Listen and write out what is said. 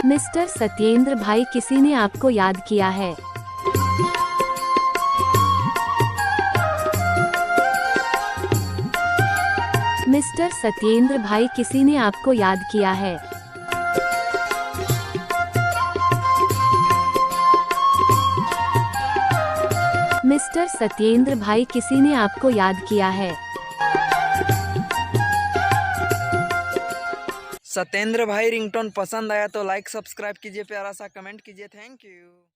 Mister Satyendra भाई, किसी ने आपको याद किया है। मिस्टर सत्येंद्र भाई, किसी ने आपको याद किया है। मिस्टर सत्येंद्र भाई, किसी ने आपको याद किया है। सत्येंद्र भाई, रिंगटोन पसंद आया तो लाइक सब्सक्राइब कीजिए, प्यारा सा कमेंट कीजिए। Thank you.